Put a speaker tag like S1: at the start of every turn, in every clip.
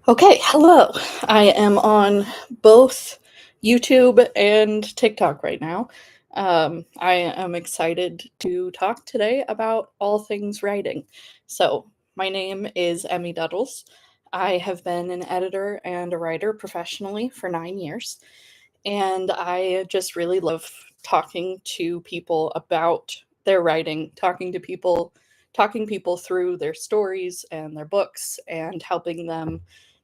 S1: Okay, hello. I am on both YouTube and TikTok right now. I am excited to talk today about all things writing. So, my name is Emmy Duddles. I have been an editor and a writer professionally for 9 years, and I just really love talking to people about their writing, talking people through their stories and their books and helping them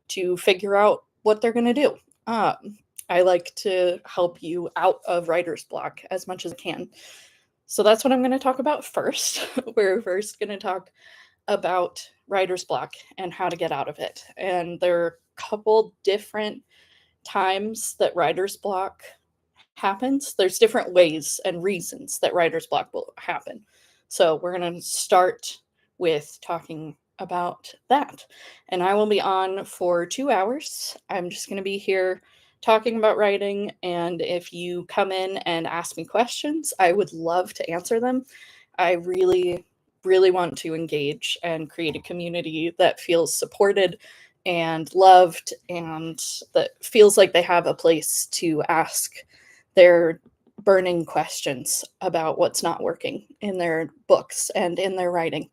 S1: to figure out what they're going to do. I like to help you out of writer's block as much as I can. So that's what I'm going to talk about first. We're first going to talk about writer's block and how to get out of it. And there are a couple different times that writer's block happens. There's different ways and reasons that writer's block will happen. So we're going to start with talking about that. And I will be on for 2 hours. I'm just going to be here talking about writing. And if you come in and ask me questions, I would love to answer them. I really, really want to engage and create a community that feels supported and loved and that feels like they have a place to ask their burning questions about what's not working in their books and in their writing.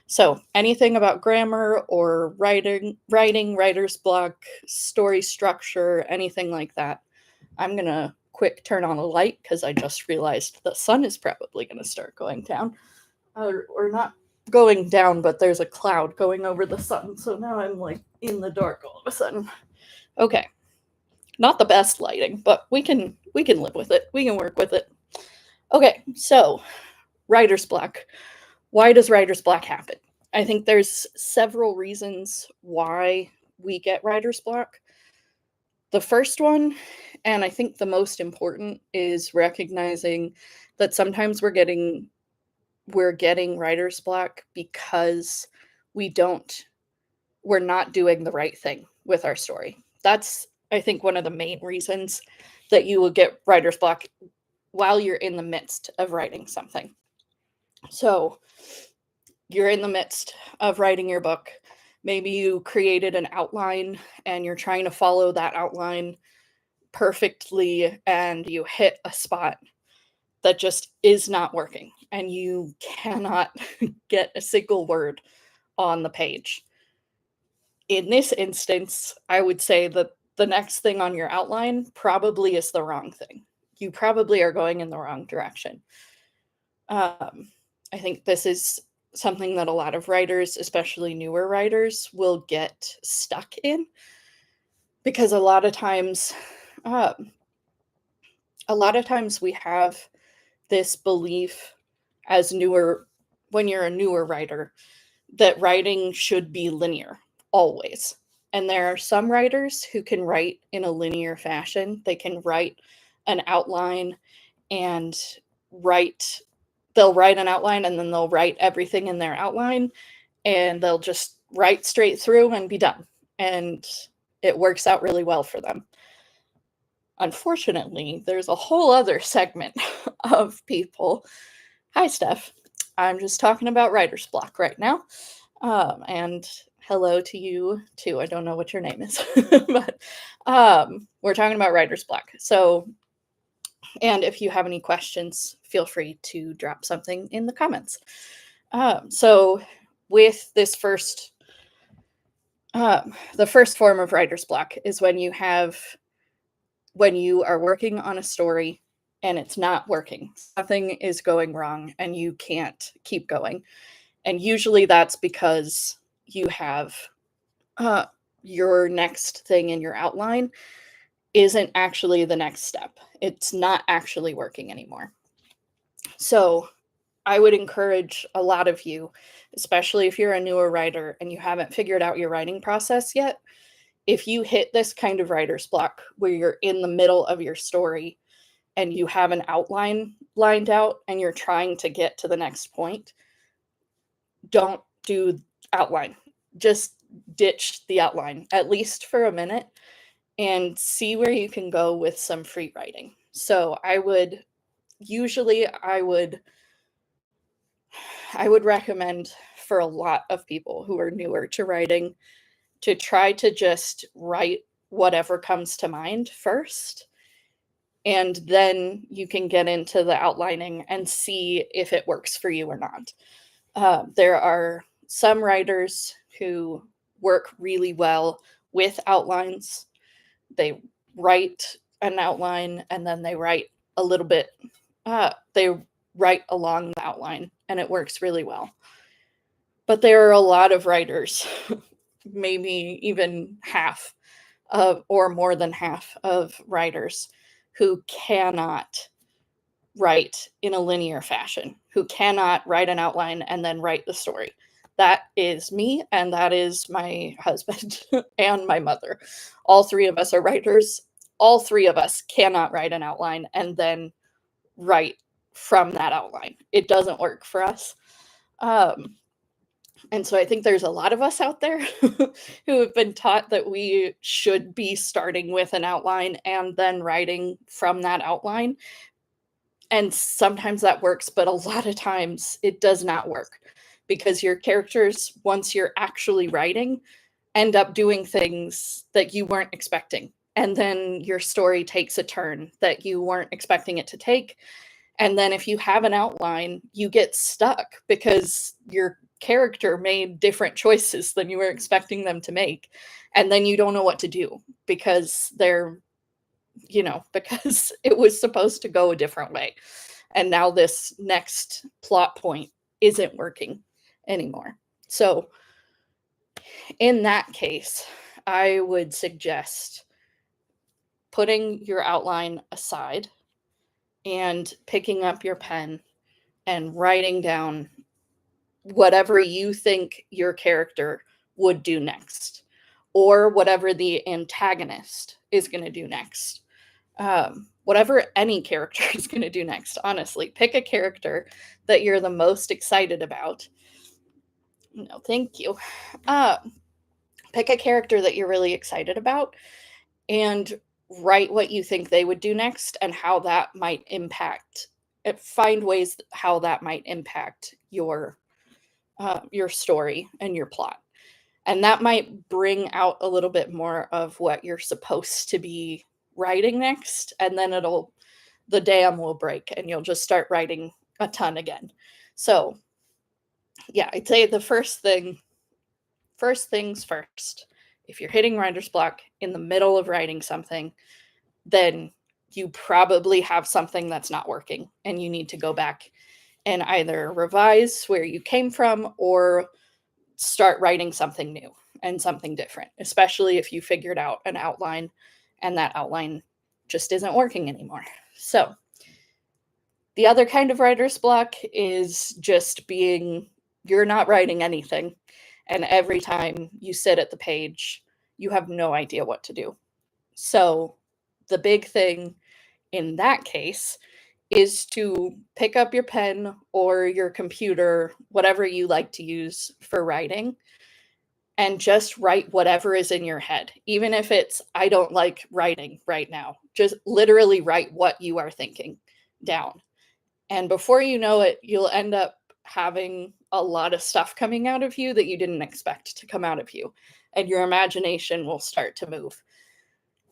S1: So, anything about grammar or writer's block, story structure, anything like that, I'm going to quick turn on a light because I just realized the sun is probably going to start going down. Or not going down, but there's a cloud going over the sun. So now I'm like in the dark all of a sudden. Okay. Not the best lighting, but we can live with it. We can work with it. Okay, so writer's block. Why does writer's block happen? I think there's several reasons why we get writer's block. The first one, and I think the most important, is recognizing that sometimes we're getting writer's block because we don't we're not doing the right thing with our story. That's, I think, one of the main reasons that you will get writer's block while you're in the midst of writing something. So, you're in the midst of writing your book. Maybe you created an outline and you're trying to follow that outline perfectly and you hit a spot that just is not working and you cannot get a single word on the page. In this instance, I would say that the next thing on your outline probably is the wrong thing. You probably are going in the wrong direction. I think this is something that a lot of writers, especially newer writers, will get stuck in because um, a lot of times we have this belief as newer when you're a newer writer that writing should be linear always. And there are some writers who can write in a linear fashion. They can write an outline and write they'll write an outline and then they'll write everything in their outline and they'll just write straight through and be done. And it works out really well for them. Unfortunately, there's a whole other segment of people. Hi, Steph. I'm just talking about writer's block right now. And hello to you too. I don't know what your name is, but we're talking about writer's block. So, and if you have any questions, feel free to drop something in the comments. So, with this the first form of writer's block is when you are working on a story and it's not working. Something is going wrong and you can't keep going. And usually that's because you have your next thing in your outline isn't actually the next step. It's not actually working anymore. So I would encourage a lot of you, especially if you're a newer writer and you haven't figured out your writing process yet, if you hit this kind of writer's block where you're in the middle of your story and you have an outline lined out and you're trying to get to the next point, don't do outline. Just ditch the outline, at least for a minute, and see where you can go with some free writing. So I would recommend for a lot of people who are newer to writing to try to just write whatever comes to mind first, and then you can get into the outlining and see if it works for you or not. There are some writers who work really well with outlines. They write an outline and then they write a little bit, they write along the outline, and it works really well. But there are a lot of writers, maybe even half of, or more than half of writers, who cannot write in a linear fashion, who cannot write an outline and then write the story. That is me, and that is my husband and my mother. All three of us are writers. All three of us cannot write an outline and then write from that outline. It doesn't work for us. Um, and so I think there's a lot of us out there who have been taught that we should be starting with an outline and then writing from that outline. And sometimes that works, but a lot of times it does not work because your characters, once you're actually writing, end up doing things that you weren't expecting. And then your story takes a turn that you weren't expecting it to take. And then if you have an outline, you get stuck because your character made different choices than you were expecting them to make. And then you don't know what to do because because it was supposed to go a different way. And now this next plot point isn't working anymore. So in that case, I would suggest putting your outline aside and picking up your pen and writing down whatever you think your character would do next, or whatever the antagonist is going to do next. Whatever any character is going to do next, honestly. Pick a character that you're the most excited about. No, thank you. Pick a character that you're really excited about and write what you think they would do next and how that might impact find ways how that might impact your story and your plot. And that might bring out a little bit more of what you're supposed to be writing next, and then the dam will break and you'll just start writing a ton again. So yeah, I'd say the first things first. If you're hitting writer's block in the middle of writing something, then you probably have something that's not working and you need to go back and either revise where you came from or start writing something new and something different, especially if you figured out an outline and that outline just isn't working anymore. So the other kind of writer's block is just you're not writing anything. And every time you sit at the page, you have no idea what to do. So the big thing in that case is to pick up your pen or your computer, whatever you like to use for writing, and just write whatever is in your head. Even if it's, I don't like writing right now, just literally write what you are thinking down. And before you know it, you'll end up having a lot of stuff coming out of you that you didn't expect to come out of you. And your imagination will start to move.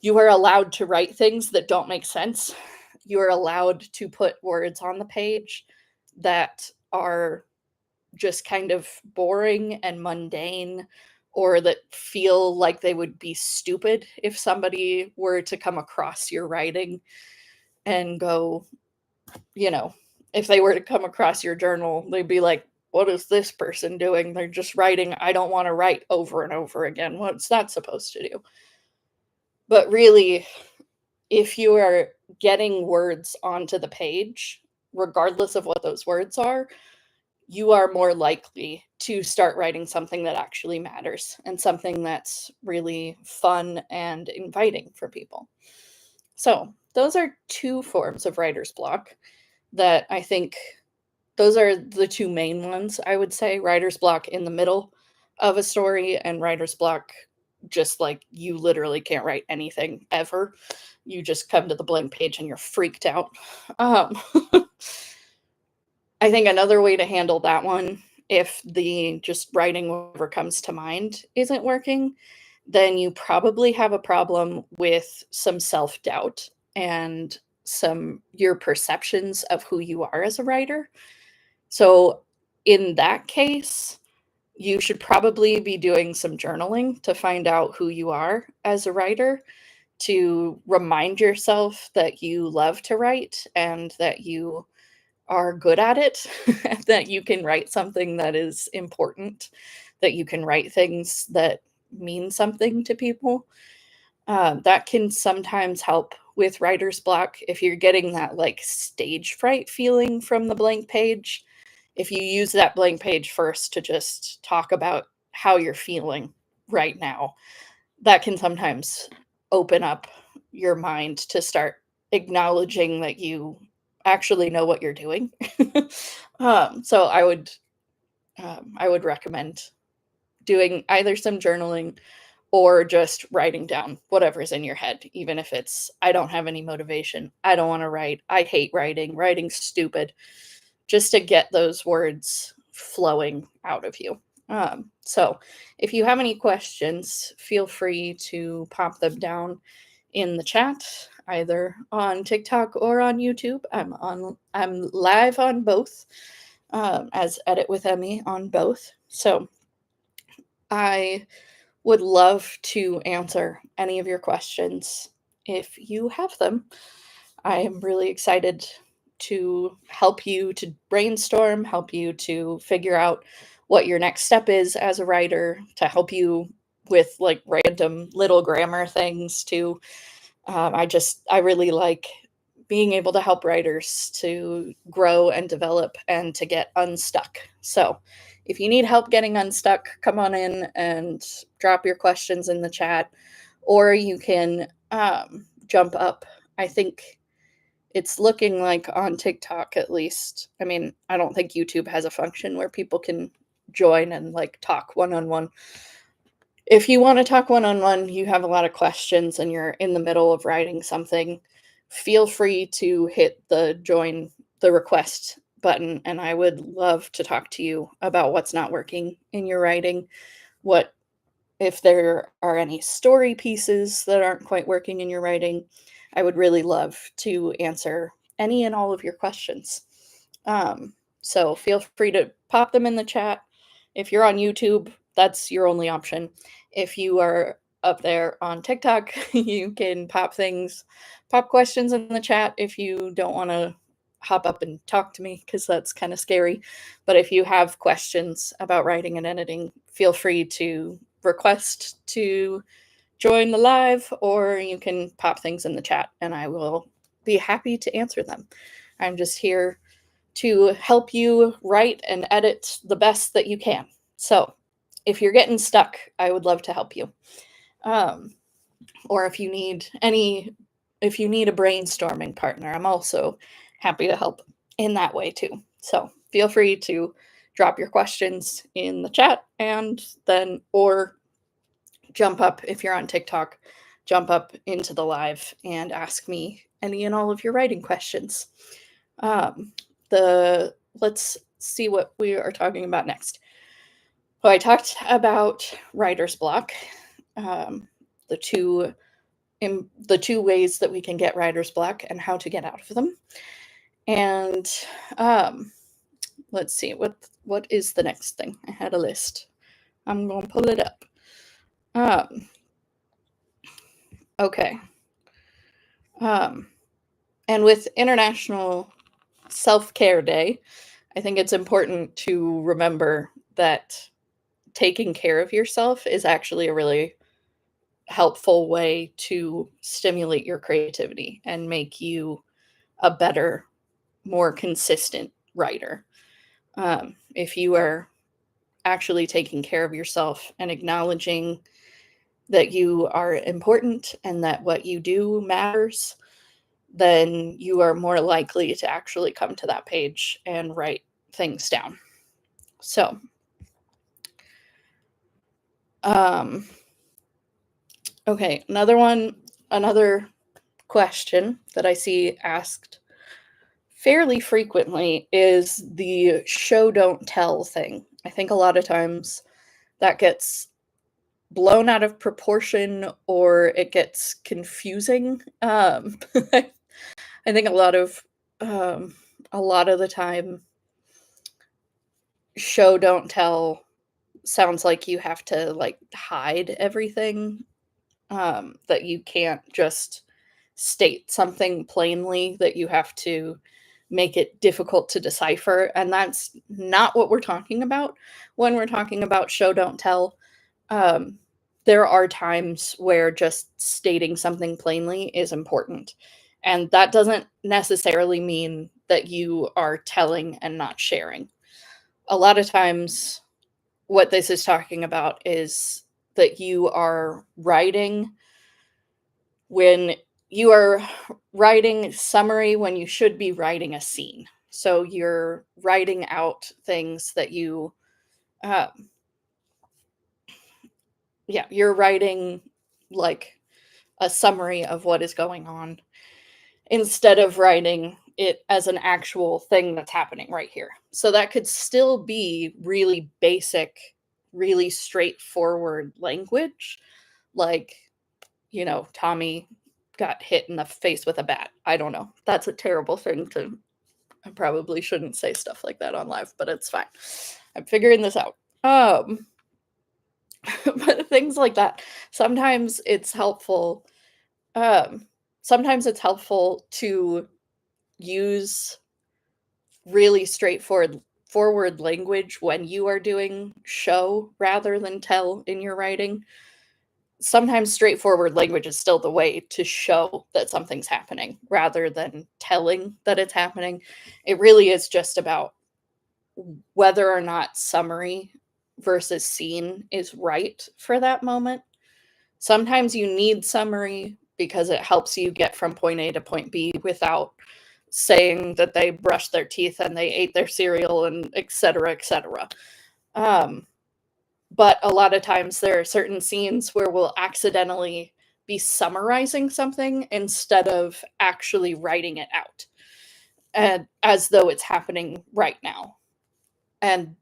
S1: You are allowed to write things that don't make sense. You are allowed to put words on the page that are just kind of boring and mundane, or that feel like they would be stupid if somebody were to come across your writing and go, if they were to come across your journal, they'd be like, what is this person doing? They're just writing, I don't want to write over and over again. What's that supposed to do? But really, if you are getting words onto the page, regardless of what those words are, you are more likely to start writing something that actually matters and something that's really fun and inviting for people. So those are two forms of writer's block that I think those are the two main ones, I would say. Writer's block in the middle of a story, and writer's block just like you literally can't write anything ever. You just come to the blank page and you're freaked out. I think another way to handle that one if the just writing whatever comes to mind isn't working, then you probably have a problem with some self-doubt and some your perceptions of who you are as a writer. So in that case, you should probably be doing some journaling to find out who you are as a writer, to remind yourself that you love to write and that you are good at it, that you can write something that is important, that you can write things that mean something to people. That can sometimes help with writer's block if you're getting that like stage fright feeling from the blank page. If you use that blank page first to just talk about how you're feeling right now, that can sometimes open up your mind to start acknowledging that you actually know what you're doing. So I would recommend doing either some journaling or just writing down whatever's in your head, even if it's, I don't have any motivation, I don't want to write, I hate writing, writing's stupid, just to get those words flowing out of you. So if you have any questions, feel free to pop them down in the chat, either on TikTok or on YouTube. I'm live on both, as Edit with Emmy on both. So I would love to answer any of your questions if you have them. I am really excited to help you to brainstorm, help you to figure out what your next step is as a writer, to help you with like random little grammar things too. I really like being able to help writers to grow and develop and to get unstuck. So if you need help getting unstuck, come on in and drop your questions in the chat, or you can jump up. I think it's looking like on TikTok, at least. I mean, I don't think YouTube has a function where people can join and like talk one on one. If you want to talk one on one, you have a lot of questions and you're in the middle of writing something, feel free to hit the join the request button. And I would love to talk to you about what's not working in your writing, what if there are any story pieces that aren't quite working in your writing. I would really love to answer any and all of your questions. So feel free to pop them in the chat. If you're on YouTube, that's your only option. If you are up there on TikTok, you can pop questions in the chat if you don't want to hop up and talk to me, because that's kind of scary. But if you have questions about writing and editing, feel free to request to join the live, or you can pop things in the chat and I will be happy to answer them. I'm just here to help you write and edit the best that you can. So if you're getting stuck, I would love to help you. Or if you need a brainstorming partner, I'm also happy to help in that way too. So feel free to drop your questions in the chat, and then, or jump up if you're on TikTok, jump up into the live and ask me any and all of your writing questions. Let's see what we are talking about next. So I talked about writer's block, the two ways that we can get writer's block and how to get out of them. And let's see, what is the next thing? I had a list. I'm going to pull it up. Okay. And with International Self-Care Day, I think it's important to remember that taking care of yourself is actually a really helpful way to stimulate your creativity and make you a better, more consistent writer. If you are actually taking care of yourself and acknowledging that you are important and that what you do matters, then you are more likely to actually come to that page and write things down. So, okay, another question that I see asked fairly frequently is the show don't tell thing. I think a lot of times that gets blown out of proportion or it gets confusing. I think um, a lot of the time, show don't tell sounds like you have to like hide everything. That you can't just state something plainly. That you have to make it difficult to decipher, and that's not what we're talking about when we're talking about show don't tell. Um, there are times where just stating something plainly is important. And that doesn't necessarily mean that you are telling and not sharing. A lot of times, what this is talking about is that you are writing when you are writing summary when you should be writing a scene. So you're writing out things that uh, yeah, you're writing like a summary of what is going on instead of writing it as an actual thing that's happening right here. So that could still be really basic, really straightforward language, like, Tommy got hit in the face with a bat. I don't know. That's a terrible thing to. I probably shouldn't say stuff like that on live, but it's fine. I'm figuring this out. But things like that. Sometimes it's helpful Um, sometimes it's helpful to use really straightforward forward language when you are doing show rather than tell in your writing. Sometimes straightforward language is still the way to show that something's happening rather than telling that it's happening. It really is just about whether or not summary versus scene is right for that moment. Sometimes you need summary because it helps you get from point A to point B without saying that they brushed their teeth and they ate their cereal and et cetera, et cetera. Um, but a lot of times there are certain scenes where we'll accidentally be summarizing something instead of actually writing it out, and as though it's happening right now. And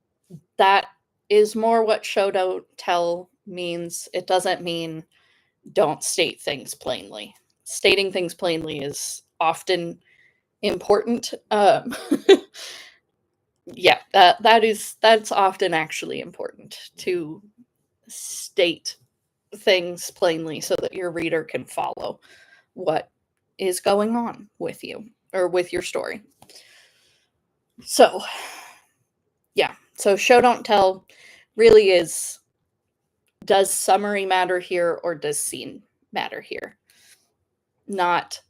S1: that is more what show don't tell means. It doesn't mean don't state things plainly. Stating things plainly is often important. Yeah, that's often actually important to state things plainly so that your reader can follow what is going on with you or with your story. So, yeah. So show don't tell really is, does summary matter here or does scene matter here? Not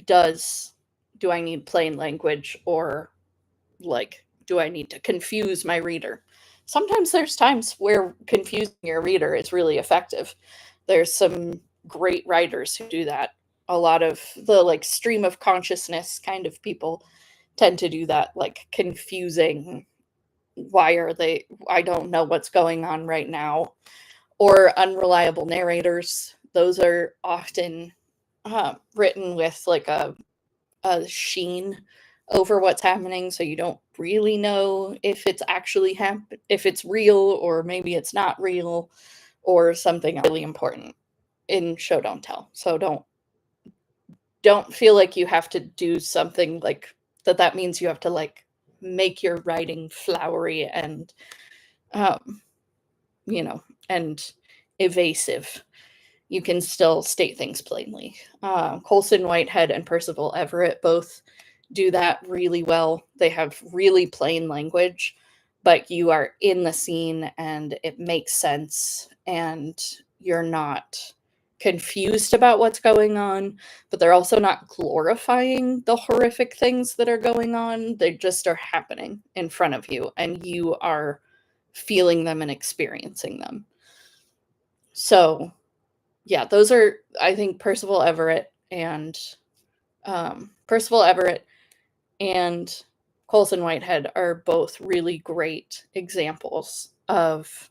S1: does do I need plain language or like do I need to confuse my reader? Sometimes there's times where confusing your reader is really effective. There's some great writers who do that. A lot of the like stream of consciousness kind of people tend to do that, like confusing, why are they, I don't know what's going on right now, or unreliable narrators. Those are often written with like a sheen over what's happening, so you don't really know if it's actually if it's real or maybe it's not real or something really important in show don't tell. So don't feel like you have to do something like that means you have to like make your writing flowery and um you know and evasive. You can still state things plainly. Colson Whitehead and Percival Everett both do that really well. They have really plain language, but you are in the scene and it makes sense and you're not confused about what's going on, but they're also not glorifying the horrific things that are going on. They just are happening in front of you and you are feeling them and experiencing them. So, yeah, those are, I think, Percival Everett and Colson Whitehead are both really great examples of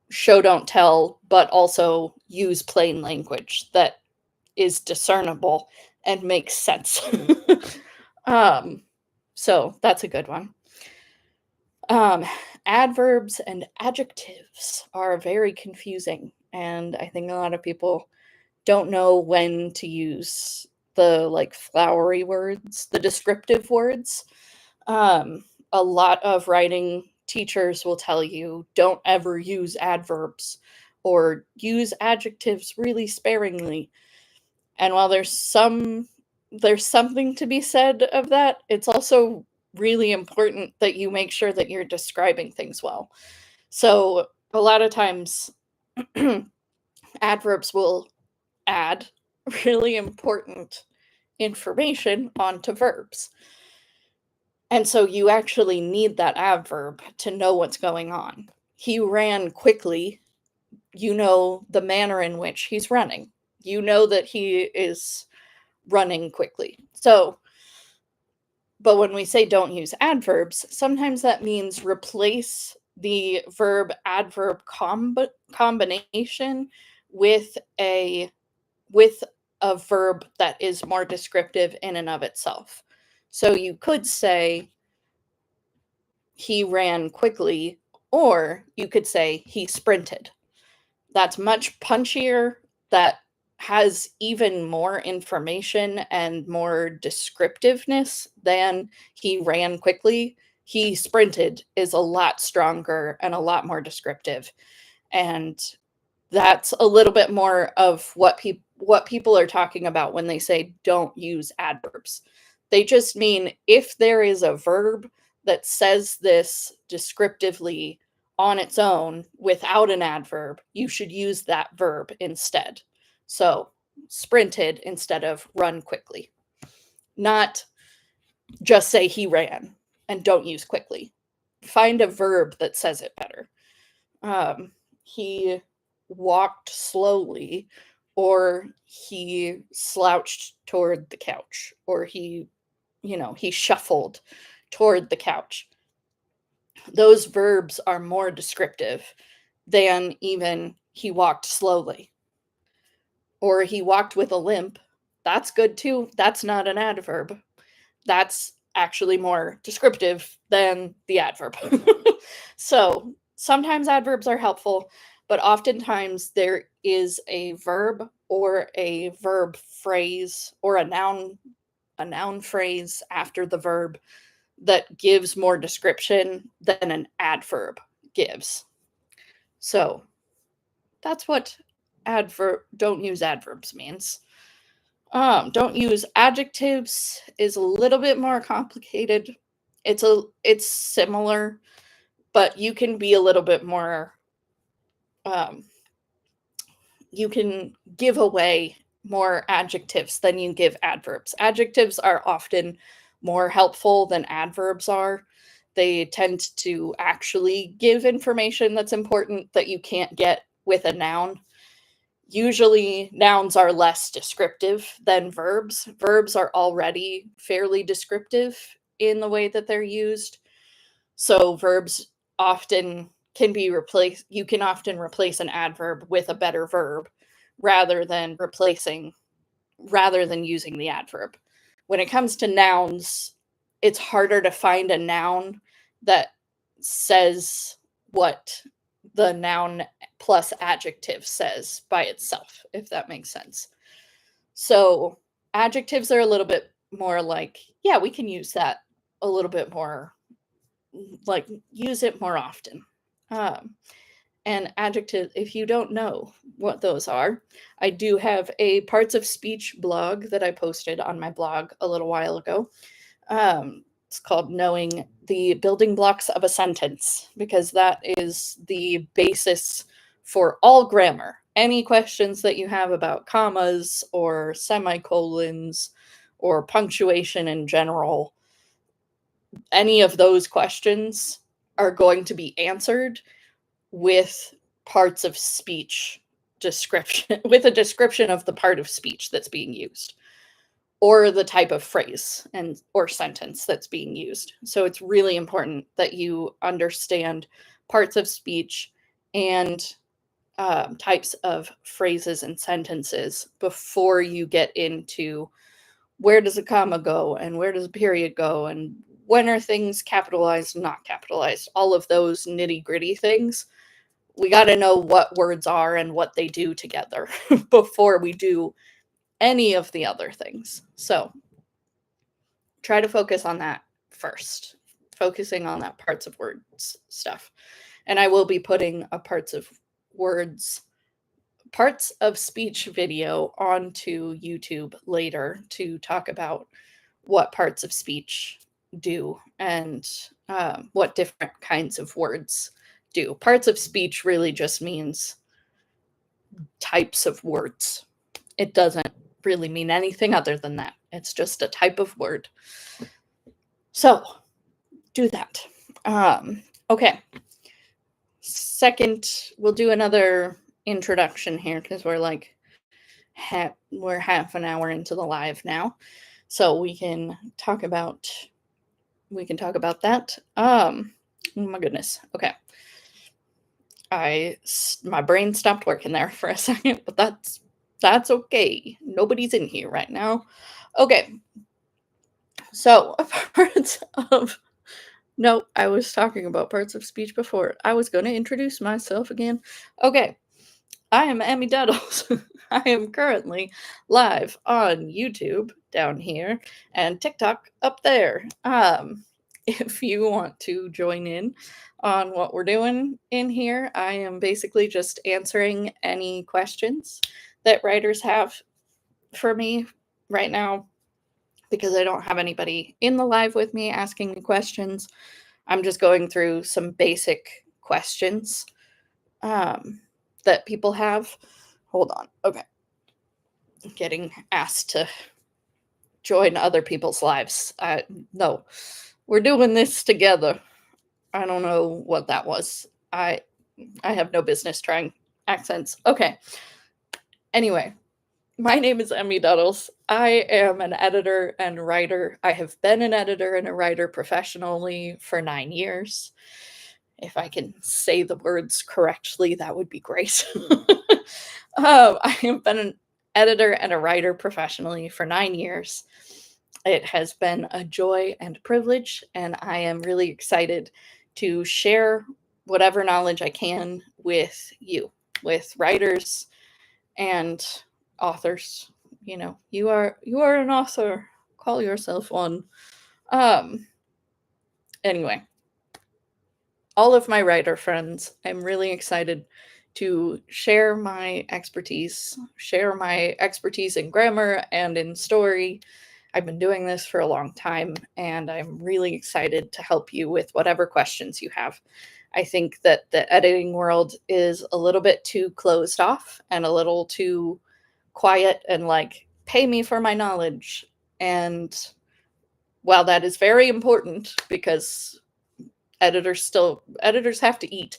S1: show don't tell, but also use plain language that is discernible and makes sense. um, so that's a good one. Um, Adverbs and adjectives are very confusing, and I think a lot of people don't know when to use the like flowery words, the descriptive words. Um, a lot of writing teachers will tell you don't ever use adverbs or use adjectives really sparingly. And while there's something to be said of that, it's also really important that you make sure that you're describing things well. So a lot of times adverbs will add really important information onto verbs. And so you actually need that adverb to know what's going on. He ran quickly. You know the manner in which he's running. You know that he is running quickly. So, but when we say don't use adverbs, sometimes that means replace the verb adverb combination with a with a verb that is more descriptive in and of itself. So you could say he ran quickly, or you could say he sprinted. That's much punchier. That has even more information and more descriptiveness than he ran quickly. He sprinted is a lot stronger and a lot more descriptive. And that's a little bit more of what people are talking about when they say don't use adverbs. They just mean if there is a verb that says this descriptively on its own without an adverb, you should use that verb instead. So, sprinted instead of run quickly. Not just say he ran and don't use quickly. Find a verb that says it better. He walked slowly, or he slouched toward the couch, or he shuffled toward the couch. Those verbs are more descriptive than even he walked slowly, or he walked with a limp. That's good too. That's not an adverb. That's actually more descriptive than the adverb. So sometimes adverbs are helpful, but oftentimes there is a verb or a verb phrase or a noun phrase after the verb that gives more description than an adverb gives. So that's what adverb don't use adverbs means. Don't use adjectives is a little bit more complicated. It's similar, but you can be a little bit more um, you can give away more adjectives than you give adverbs. Adjectives are often more helpful than adverbs are. They tend to actually give information that's important that you can't get with a noun. Usually, nouns are less descriptive than verbs. Verbs are already fairly descriptive in the way that they're used. So, verbs often can be replaced. You can often replace an adverb with a better verb rather than using the adverb. When it comes to nouns, it's harder to find a noun that says what the noun plus adjective says by itself, if that makes sense. So adjectives are a little bit more like, yeah, we can use that a little bit more, like use it more often. Um, and adjective, if you don't know what those are, I do have a parts of speech blog that I posted on my blog a little while ago. It's called Knowing the Building Blocks of a Sentence, because that is the basis for all grammar. Any questions that you have about commas or semicolons or punctuation in general, any of those questions are going to be answered with parts of speech description, with a description of the part of speech that's being used or the type of phrase and or sentence that's being used. So it's really important that you understand parts of speech and types of phrases and sentences before you get into where does a comma go and where does a period go and when are things capitalized, not capitalized, all of those nitty-gritty things. We got to know what words are and what they do together before we do any of the other things. So try to focus on that first, focusing on that parts of words stuff. And I will be putting a parts of speech video onto YouTube later to talk about what parts of speech do and what different kinds of words do. Parts of speech really just means types of words. It doesn't really mean anything other than that. It's just a type of word. So do that. Okay. Second, we'll do another introduction here because we're like we're half an hour into the live now, so we can talk about that. Oh my goodness. Okay. My brain stopped working there for a second, but that's okay. Nobody's in here right now. Okay. So parts of no, I was talking about parts of speech before. I was going to introduce myself again. Okay. I am Emmy Duddles. I am currently live on YouTube down here and TikTok up there. If you want to join in on what we're doing in here, I am basically just answering any questions that writers have for me right now because I don't have anybody in the live with me asking me questions. I'm just going through some basic questions that people have. Hold on. Okay. I'm getting asked to join other people's lives. No, we're doing this together. I don't know what that was. I have no business trying accents. Okay. Anyway, my name is Emmy Duddles. I am an editor and writer. I have been an editor and a writer professionally for 9 years. If I can say the words correctly, that would be great. I have been an editor and a writer professionally for 9 years. It has been a joy and privilege, and I am really excited to share whatever knowledge I can with you, with writers and authors. You know, you are an author. Call yourself one. Anyway, all of my writer friends, I'm really excited to share my expertise in grammar and in story. I've been doing this for a long time, and I'm really excited to help you with whatever questions you have. I think that the editing world is a little bit too closed off and a little too quiet and like, pay me for my knowledge. And while that is very important because editors have to eat,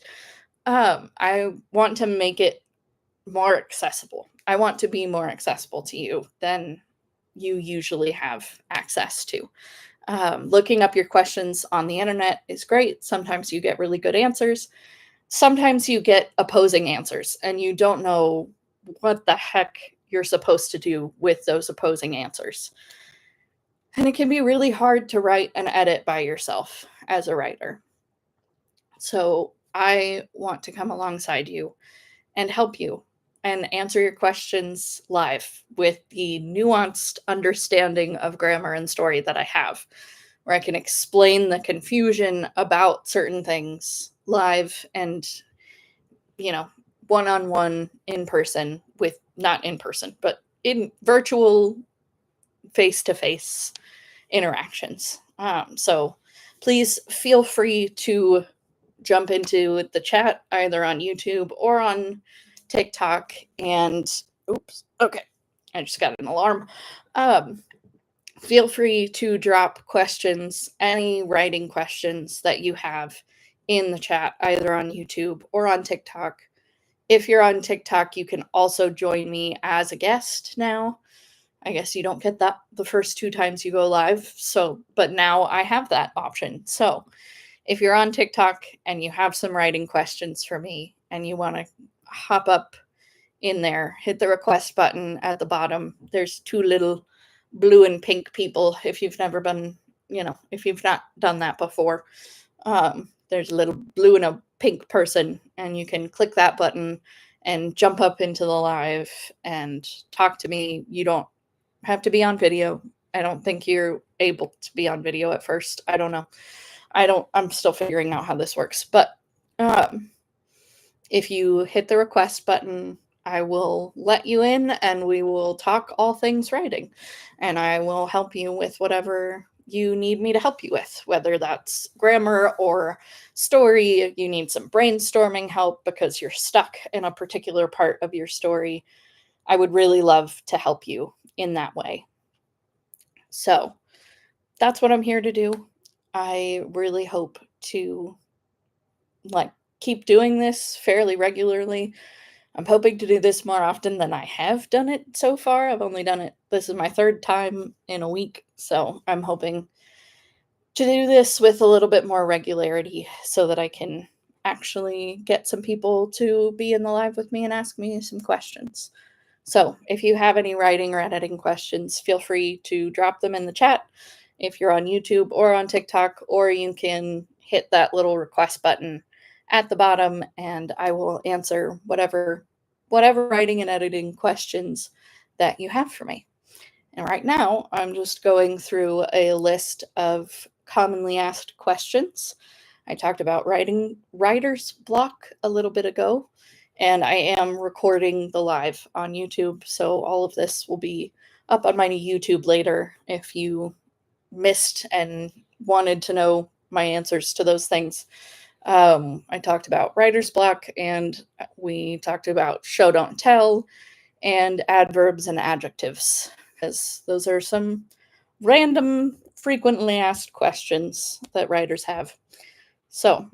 S1: I want to make it more accessible. I want to be more accessible to you than you usually have access to. Looking up your questions on the internet is great. Sometimes you get really good answers. Sometimes you get opposing answers and you don't know what the heck you're supposed to do with those opposing answers. And it can be really hard to write and edit by yourself as a writer. So I want to come alongside you and help you and answer your questions live with the nuanced understanding of grammar and story that I have, where I can explain the confusion about certain things live and, one-on-one in person with, not in person, but in virtual face-to-face interactions. So please feel free to jump into the chat either on YouTube or on TikTok and okay, I just got an alarm. Feel free to drop questions, any writing questions that you have in the chat, either on YouTube or on TikTok. If you're on TikTok, you can also join me as a guest now. I guess you don't get that the first 2 times you go live, but now I have that option. So if you're on TikTok and you have some writing questions for me and you want to hop up in there, hit the request button at the bottom. There's 2 little blue and pink people. If you've never been if you've not done that before, there's a little blue and a pink person, and you can click that button and jump up into the live and talk to me. You don't have to be on video. I don't think you're able to be on video at first. I don't know. I'm still figuring out how this works. But um, if you hit the request button, I will let you in and we will talk all things writing. And I will help you with whatever you need me to help you with, whether that's grammar or story. You need some brainstorming help because you're stuck in a particular part of your story. I would really love to help you in that way. So that's what I'm here to do. I really hope to keep doing this fairly regularly. I'm hoping to do this more often than I have done it so far. This is my third time in a week, so I'm hoping to do this with a little bit more regularity so that I can actually get some people to be in the live with me and ask me some questions. So if you have any writing or editing questions, feel free to drop them in the chat if you're on YouTube or on TikTok, or you can hit that little request button at the bottom and I will answer whatever writing and editing questions that you have for me. And right now, I'm just going through a list of commonly asked questions. I talked about writer's block a little bit ago, and I am recording the live on YouTube, so all of this will be up on my YouTube later if you missed and wanted to know my answers to those things. I talked about writer's block, and we talked about show, don't tell, and adverbs and adjectives, because those are some random, frequently asked questions that writers have. So,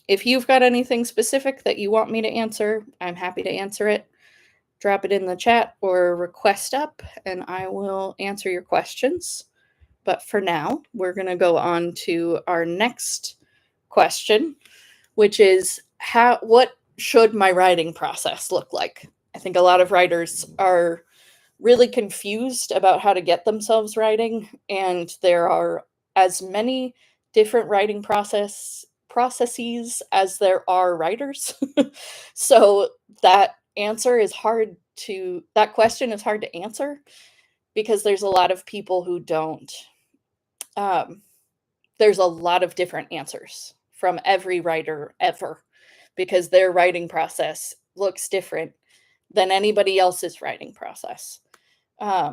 S1: if you've got anything specific that you want me to answer, I'm happy to answer it. Drop it in the chat or request up, and I will answer your questions. But for now, we're going to go on to our next question, which is what should my writing process look like? I think a lot of writers are really confused about how to get themselves writing, and there are as many different writing processes as there are writers. So that question is hard to answer because there's a lot of people who don't there's a lot of different answers from every writer ever, because their writing process looks different than anybody else's writing process.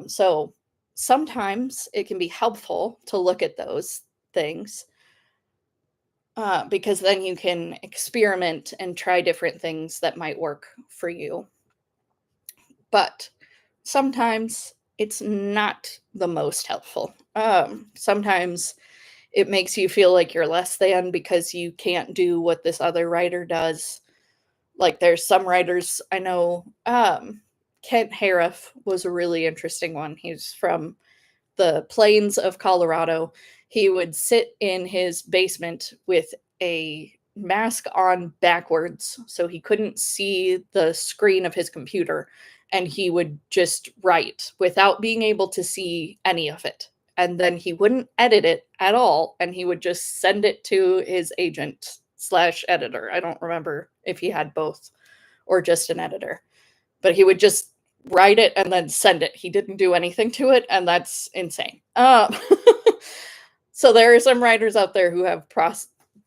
S1: So sometimes it can be helpful to look at those things because then you can experiment and try different things that might work for you. But sometimes it's not the most helpful. Sometimes it makes you feel like you're less than because you can't do what this other writer does. Like there's some writers I know, Kent Harif was a really interesting one. He's from the plains of Colorado. He would sit in his basement with a mask on backwards so he couldn't see the screen of his computer, and he would just write without being able to see any of it. And then he wouldn't edit it at all, and he would just send it to his agent slash editor. I don't remember if he had both or just an editor, but he would just write it and then send it. He didn't do anything to it, and that's insane. So there are some writers out there who have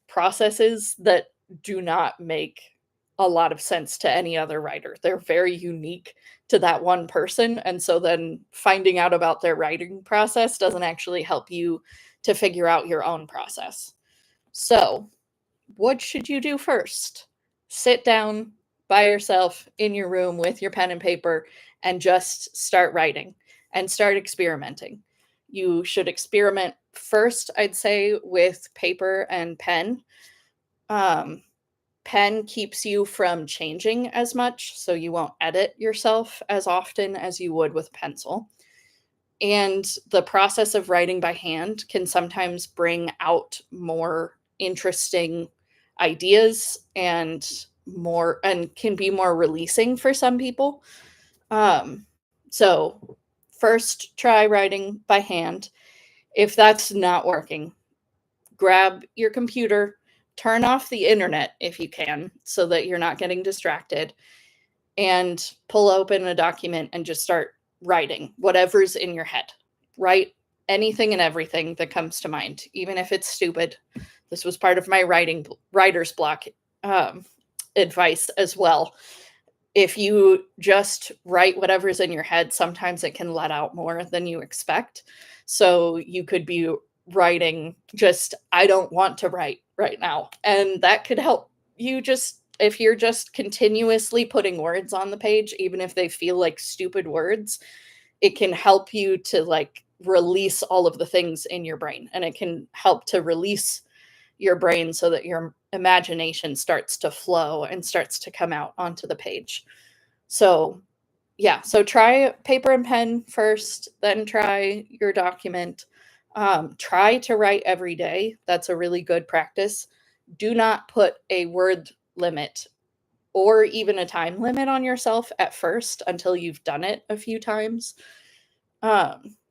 S1: processes that do not make a lot of sense to any other writer. They're very unique to that one person, and so then finding out about their writing process doesn't actually help you to figure out your own process. So, what should you do first? Sit down by yourself in your room with your pen and paper and just start writing and start experimenting. You should experiment first, I'd say, with paper and pen. Pen keeps you from changing as much, so you won't edit yourself as often as you would with pencil. And the process of writing by hand can sometimes bring out more interesting ideas and can be more releasing for some people. So first try writing by hand. If that's not working, grab your computer, turn off the internet if you can, so that you're not getting distracted, and pull open a document and just start writing whatever's in your head. Write anything and everything that comes to mind, even if it's stupid. This was part of my writer's block um, advice as well. If you just write whatever's in your head, sometimes it can let out more than you expect. So you could be writing just, I don't want to write right now. And that could help you just, if you're just continuously putting words on the page, even if they feel like stupid words, it can help you to like release all of the things in your brain. And it can help to release your brain so that your imagination starts to flow and starts to come out onto the page. So, yeah, so try paper and pen first, then try your document. Try to write every day. That's a really good practice. Do not put a word limit or even a time limit on yourself at first until you've done it a few times.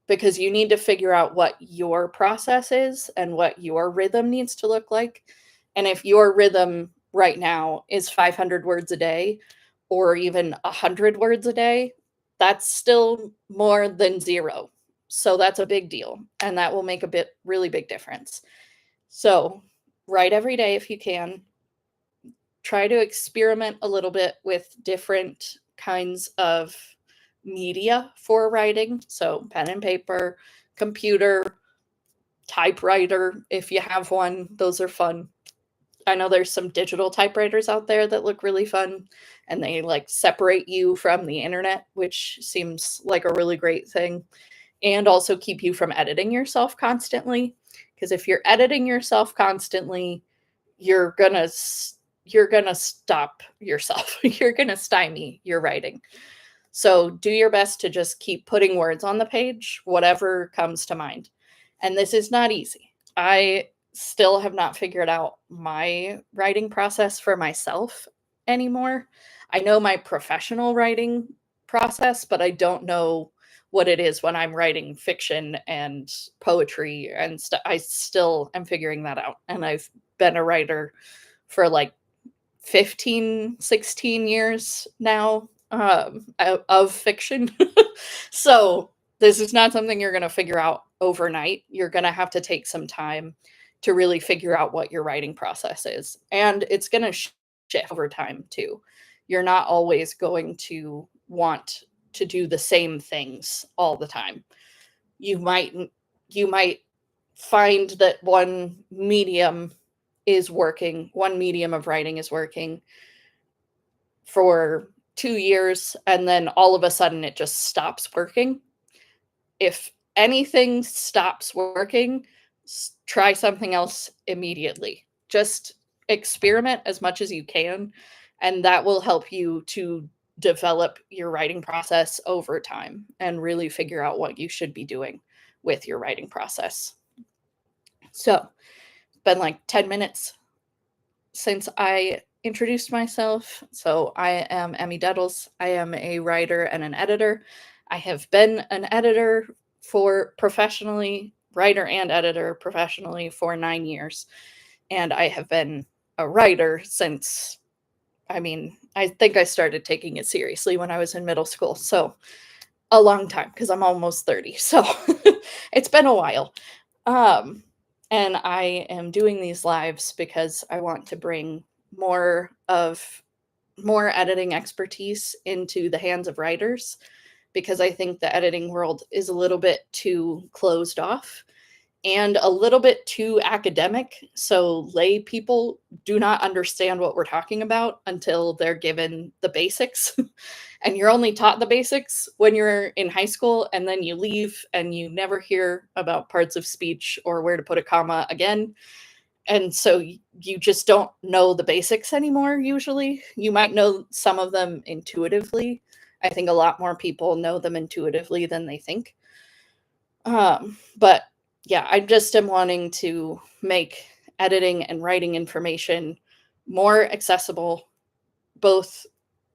S1: Because you need to figure out what your process is and what your rhythm needs to look like. And if your rhythm right now is 500 words a day or even 100 words a day, that's still more than zero. So that's a big deal. And that will make a really big difference. So write every day if you can. Try to experiment a little bit with different kinds of media for writing. So, pen and paper, computer, typewriter, if you have one, those are fun. I know there's some digital typewriters out there that look really fun and they like separate you from the internet, which seems like a really great thing. And also keep you from editing yourself constantly. Because if you're editing yourself constantly, you're gonna you're gonna stop yourself. You're gonna stymie your writing. So do your best to just keep putting words on the page, whatever comes to mind. And this is not easy. I still have not figured out my writing process for myself anymore. I know my professional writing process, but I don't know what it is when I'm writing fiction and poetry and stuff. I still am figuring that out. And I've been a writer for like 15, 16 years now of fiction. So this is not something you're going to figure out overnight. You're going to have to take some time to really figure out what your writing process is. And it's going to shift over time too. You're not always going to want to do the same things all the time. You might you might find that one medium of writing is working for 2 years, and then all of a sudden it just stops working. If anything stops working, try something else immediately. Just experiment as much as you can, and that will help you to develop your writing process over time and really figure out what you should be doing with your writing process. So, it's been like 10 minutes since I introduced myself. So I am Emmy Dettles. I am a writer and an editor. I have been an editor for professionally, writer and editor professionally for 9 years. And I have been a writer since, I think I started taking it seriously when I was in middle school. So a long time because I'm almost 30. So it's been a while. Um, and I am doing these lives because I want to bring more editing expertise into the hands of writers because I think the editing world is a little bit too closed off and a little bit too academic. So lay people do not understand what we're talking about until they're given the basics. And you're only taught the basics when you're in high school, and then you leave and you never hear about parts of speech or where to put a comma again. And so you just don't know the basics anymore, usually. You might know some of them intuitively. I think a lot more people know them intuitively than they think. But yeah, I just am wanting to make editing and writing information more accessible, both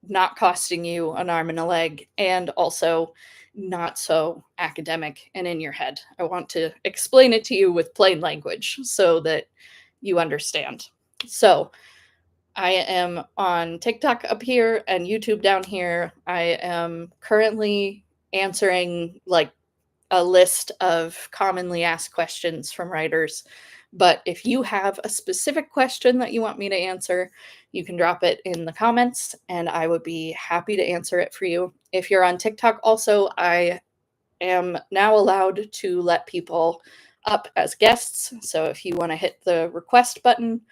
S1: not costing you an arm and a leg, and also not so academic and in your head. I want to explain it to you with plain language so that you understand. So, I am on TikTok up here and YouTube down here. I am currently answering like a list of commonly asked questions from writers. But if you have a specific question that you want me to answer, you can drop it in the comments and I would be happy to answer it for you. If you're on TikTok, also, I am now allowed to let people up as guests. So if you want to hit the request button,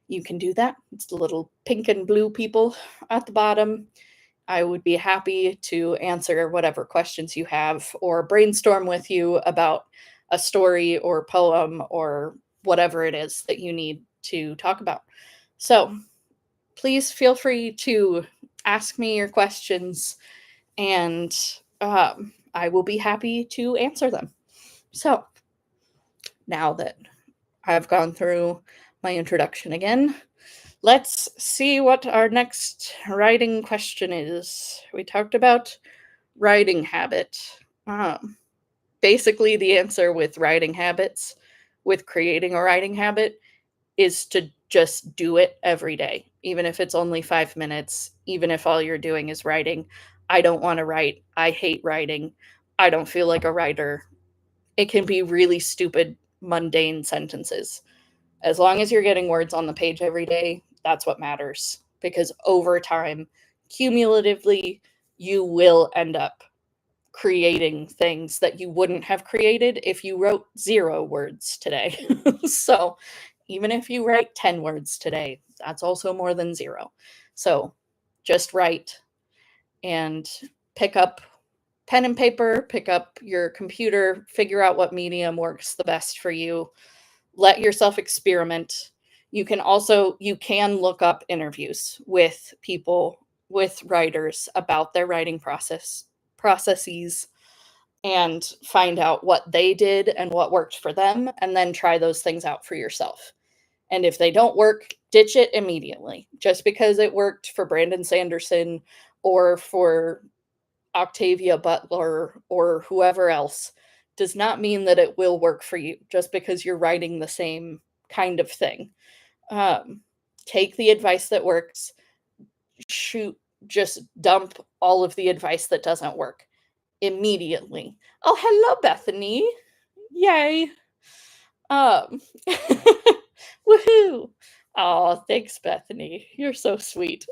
S1: you can do that. It's the little pink and blue people at the bottom. I would be happy to answer whatever questions you have or brainstorm with you about a story or poem or whatever it is that you need to talk about. So please feel free to ask me your questions and I will be happy to answer them. So now that I've gone through my introduction again, let's see what our next writing question is. We talked about writing habit. Basically, the answer with writing habits, with creating a writing habit, is to just do it every day, even if it's only 5 minutes, even if all you're doing is writing. I don't want to write. I hate writing. I don't feel like a writer. It can be really stupid, mundane sentences. As long as you're getting words on the page every day, that's what matters. Because over time, cumulatively, you will end up creating things that you wouldn't have created if you wrote 0 words today. So even if you write 10 words today, that's also more than 0. So just write and pick up pen and paper, pick up your computer, figure out what medium works the best for you. Let yourself experiment. You can look up interviews with people, with writers about their writing processes and find out what they did and what worked for them and then try those things out for yourself. And if they don't work, ditch it immediately. Just because it worked for Brandon Sanderson or for Octavia Butler or whoever else does not mean that it will work for you just because you're writing the same kind of thing. Take the advice that works, just dump all of the advice that doesn't work immediately. Oh, hello, Bethany. Yay. Um, woohoo. Oh, thanks, Bethany. You're so sweet.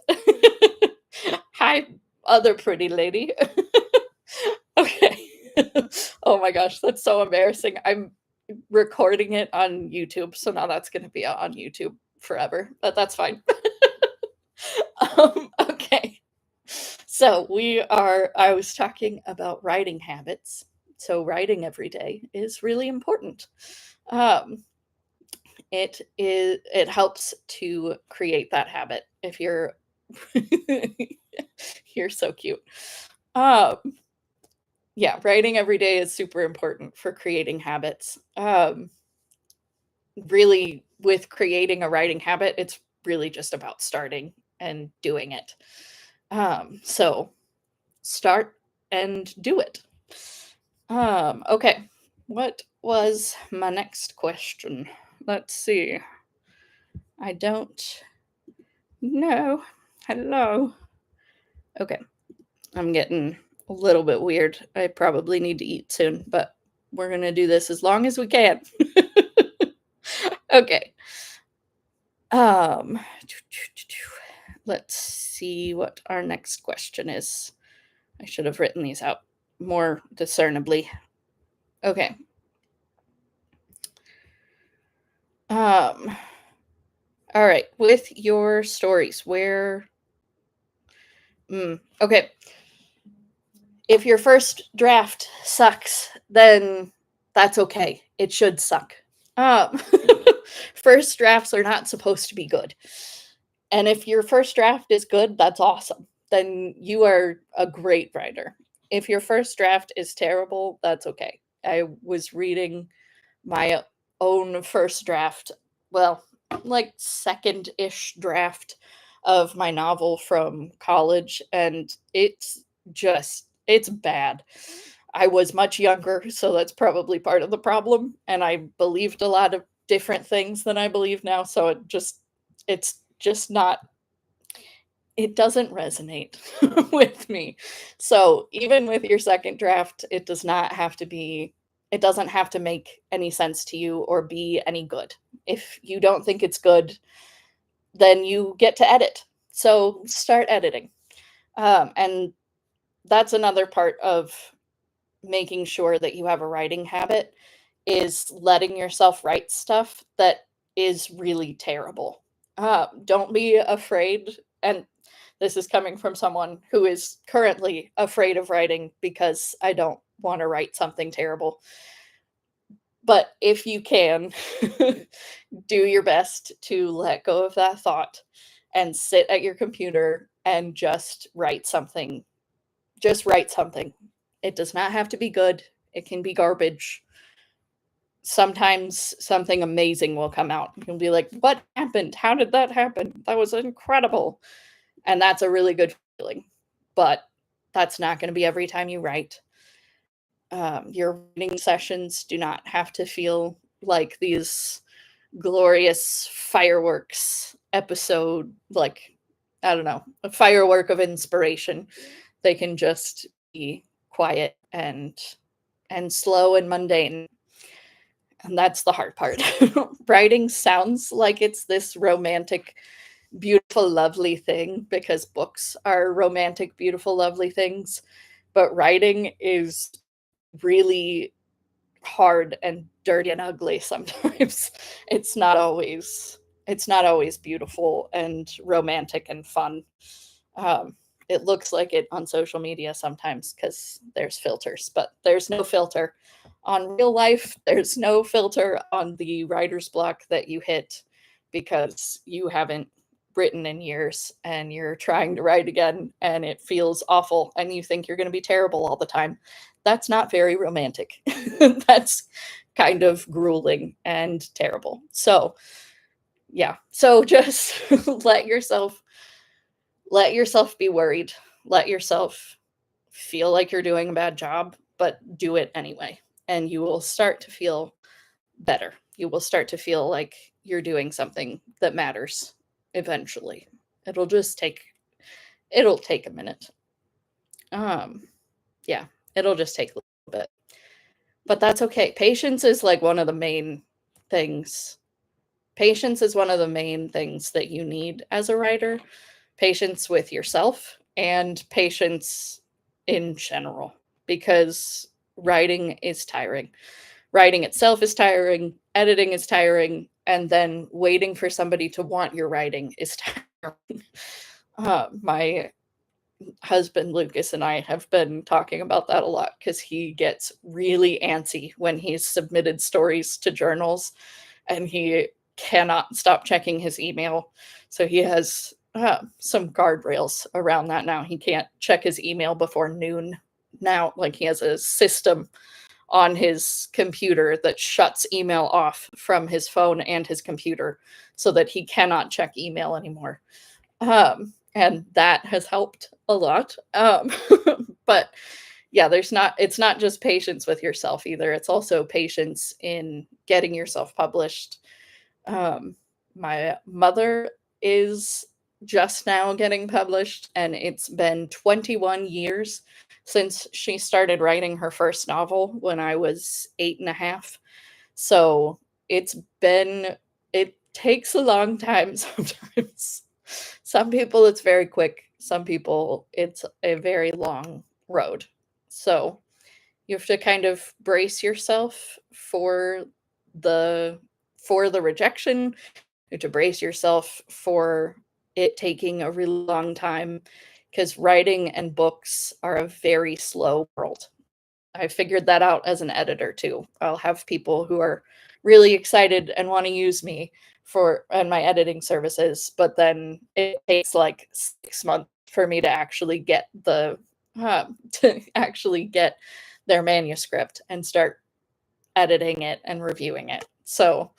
S1: Hi, other pretty lady. Okay. Oh my gosh, that's so embarrassing. I'm recording it on YouTube, so now that's going to be on YouTube forever. But that's fine. Okay. So I was talking about writing habits. So writing every day is really important. Um, it helps to create that habit. If you're you're so cute. Um, yeah, writing every day is super important for creating habits. Really, with creating a writing habit, it's really just about starting and doing it. So start and do it. Okay. What was my next question? Let's see. I don't know. Hello. Okay. I'm getting a little bit weird. I probably need to eat soon, but we're going to do this as long as we can. Okay. Um let's see what our next question is. I should have written these out more discernibly. Okay. Um all right, with your stories, okay. If your first draft sucks, then that's okay. It should suck. Um First drafts are not supposed to be good. And if your first draft is good, that's awesome. Then you are a great writer. If your first draft is terrible, that's okay. I was reading my own first draft, well, like second ish draft of my novel from college, and it's bad. I was much younger, so that's probably part of the problem, and I believed a lot of different things than I believe now, so it's just not it doesn't resonate with me. So, even with your second draft, it doesn't have to make any sense to you or be any good. If you don't think it's good, then you get to edit. So, start editing. And that's another part of making sure that you have a writing habit is letting yourself write stuff that is really terrible. Don't be afraid, and this is coming from someone who is currently afraid of writing because I don't want to write something terrible. But if you can, do your best to let go of that thought and sit at your computer and just write something. Just write something. It does not have to be good, it can be garbage. Sometimes something amazing will come out. You'll be like, "What happened? How did that happen? That was incredible." And that's a really good feeling. But that's not going to be every time you write. Your writing sessions do not have to feel like these glorious fireworks episode, like, I don't know, a firework of inspiration. They can just be quiet and slow and mundane. And that's the hard part. Writing sounds like it's this romantic, beautiful, lovely thing because books are romantic, beautiful, lovely things. But writing is really hard and dirty and ugly sometimes. It's not always it's not always beautiful and romantic and fun. Um, it looks like it on social media sometimes because there's filters, but there's no filter on real life. There's no filter on the writer's block that you hit because you haven't written in years and you're trying to write again and it feels awful and you think you're going to be terrible all the time. That's not very romantic. That's kind of grueling and terrible. So, yeah. So just let yourself be worried. Let yourself feel like you're doing a bad job, but do it anyway. And you will start to feel better. You will start to feel like you're doing something that matters eventually. It'll just take a minute. Um yeah, it'll just take a little bit. But that's okay. Things. Patience is one of the main things that you need as a writer. Patience with yourself and patience in general because writing is tiring. Writing itself is tiring, editing is tiring, and then waiting for somebody to want your writing is tiring. My husband Lucas and I have been talking about that a lot because he gets really antsy when he's submitted stories to journals and he cannot stop checking his email. So he has some guardrails around that now. He can't check his email before noon now. Like he has a system on his computer that shuts email off from his phone and his computer so that he cannot check email anymore. And that has helped a lot. But yeah, it's not just patience with yourself either. It's also patience in getting yourself published. My mother is just now getting published, and it's been 21 years since she started writing her first novel when I was 8.5. So it's been, it takes a long time sometimes. Some people it's very quick, some people it's a very long road. So you have to kind of brace yourself the the rejection. You have to brace yourself for it taking a really long time because writing and books are a very slow world. I figured that out as an editor too. I'll have people who are really excited and want to use me for and my editing services, but then it takes like 6 months for me to actually get their manuscript and start editing it and reviewing it. So,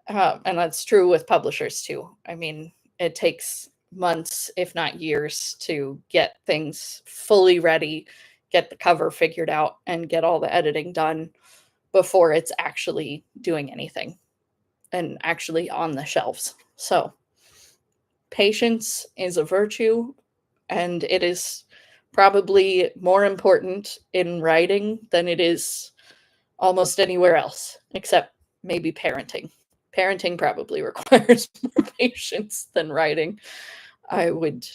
S1: and that's true with publishers too. I mean, it takes months, if not years, to get things fully ready, get the cover figured out, and get all the editing done before it's actually doing anything and actually on the shelves. So, patience is a virtue, and it is probably more important in writing than it is almost anywhere else, except maybe parenting. Parenting probably requires more patience than writing. I would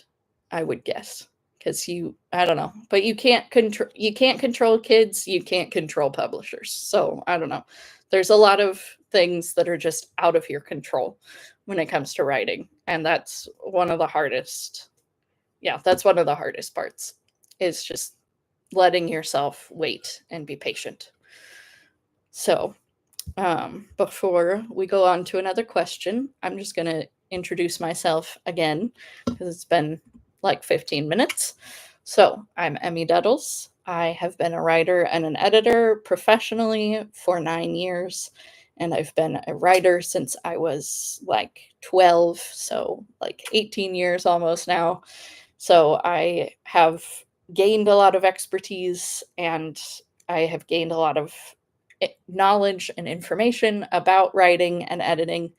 S1: I would guess, because I don't know, but you can't control kids, you can't control publishers. So, I don't know. There's a lot of things that are just out of your control when it comes to writing, and that's one of the hardest. Yeah, that's one of the hardest parts, is just letting yourself wait and be patient. So, before we go on to another question, I'm just going to introduce myself again because it's been like 15 minutes. So, I'm Emmy Duddles. I have been a writer and an editor professionally for 9 years, and I've been a writer since I was like 12, so like 18 years almost now. So, I have gained a lot of expertise, and I have gained a lot of knowledge and information about writing and editing,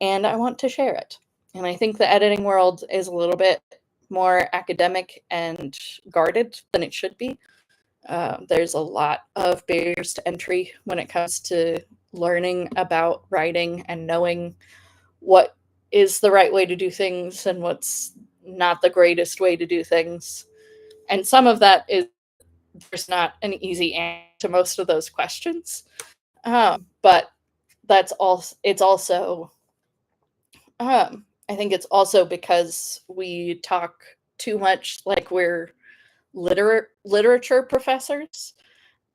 S1: and I want to share it. And I think the editing world is a little bit more academic and guarded than it should be. There's a lot of barriers to entry when it comes to learning about writing and knowing what is the right way to do things and what's not the greatest way to do things. And some of that is, there's not an easy answer to most of those questions. But that's also it's also I think it's also because we talk too much like we're literature professors,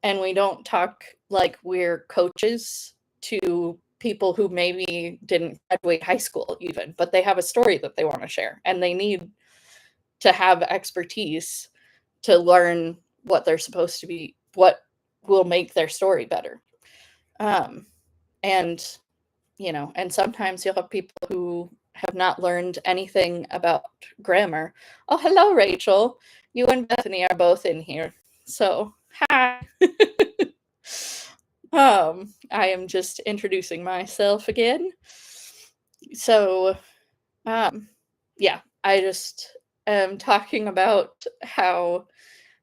S1: and we don't talk like we're coaches to people who maybe didn't graduate high school even, but they have a story that they want to share, and they need to have expertise to learn what they're supposed to be, what will make their story better. Um, and and sometimes you'll have people who have not learned anything about grammar. Oh, hello, Rachel. You and Bethany are both in here. So, hi. I am just introducing myself again. So, yeah, I just am talking about how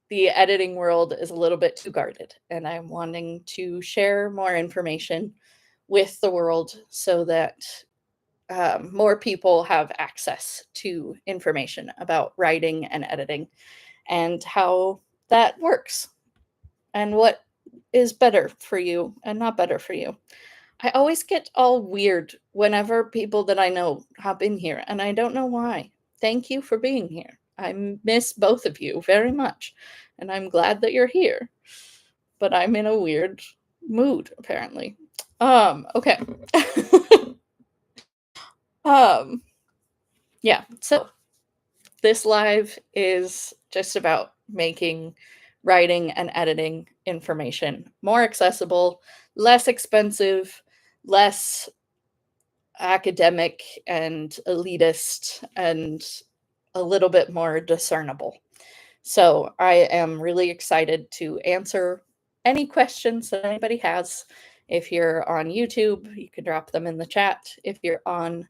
S1: the editing world is a little bit too guarded, and I'm wanting to share more information with the world so that more people have access to information about writing and editing and how that works and what is better for you and not better for you. I always get all weird whenever people that I know hop in here, and I don't know why. Thank you for being here. I miss both of you very much, and I'm glad that you're here. But I'm in a weird mood, apparently. Okay. um, yeah, so this live is just about making writing and editing information more accessible, less expensive, less academic and elitist, and a little bit more discernible. So I am really excited to answer any questions that anybody has. If you're on YouTube, you can drop them in the chat. If you're on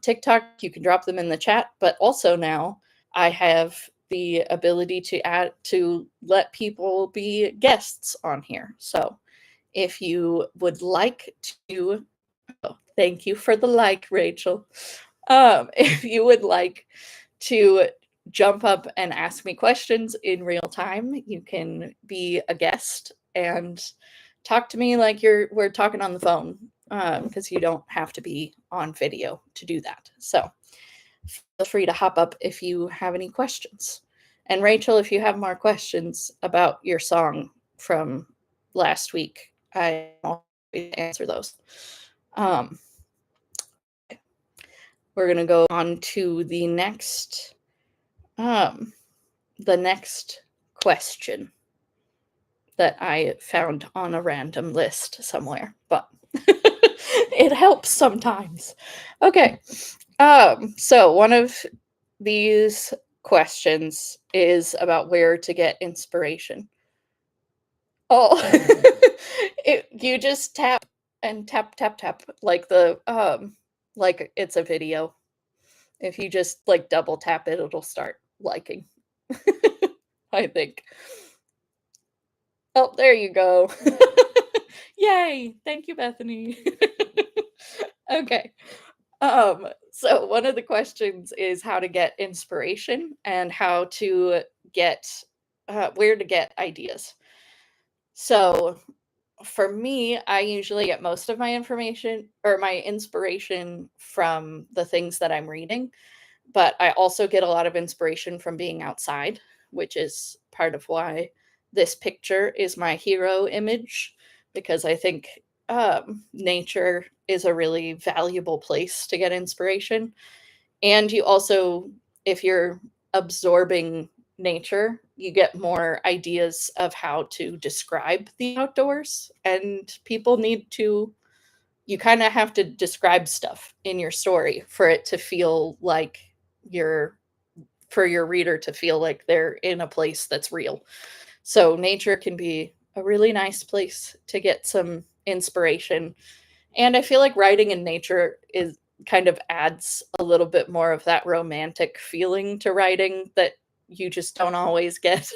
S1: TikTok, you can drop them in the chat. But also now I have the ability to let people be guests on here. So if you would like to, oh, thank you for the like, Rachel. If you would like to jump up and ask me questions in real time, you can be a guest and talk to me like we're talking on the phone, because you don't have to be on video to do that. So feel free to hop up if you have any questions. And Rachel, if you have more questions about your song from last week, I'm happy to answer those. We're gonna go on to um, the next question that I found on a random list somewhere, but it helps sometimes. Okay, So one of these questions is about where to get inspiration. Oh, you just tap and tap, tap, tap, like it's a video. If you just, like, double tap it, it'll start liking, I think. Oh, there you go. Yay, thank you, Bethany. Okay, so one of the questions is how to get inspiration and how to get where to get ideas. So for me, I usually get most of my information or my inspiration from the things that I'm reading, but I also get a lot of inspiration from being outside, which is part of why this picture is my hero image, because I think nature is a really valuable place to get inspiration. And you also, if you're absorbing nature, you get more ideas of how to describe the outdoors. And people need to, you kind of have to describe stuff in your story for it to feel like you're, for your reader to feel like they're in a place that's real. So nature can be a really nice place to get some inspiration, and I feel like writing in nature is kind of adds a little bit more of that romantic feeling to writing that you just don't always get.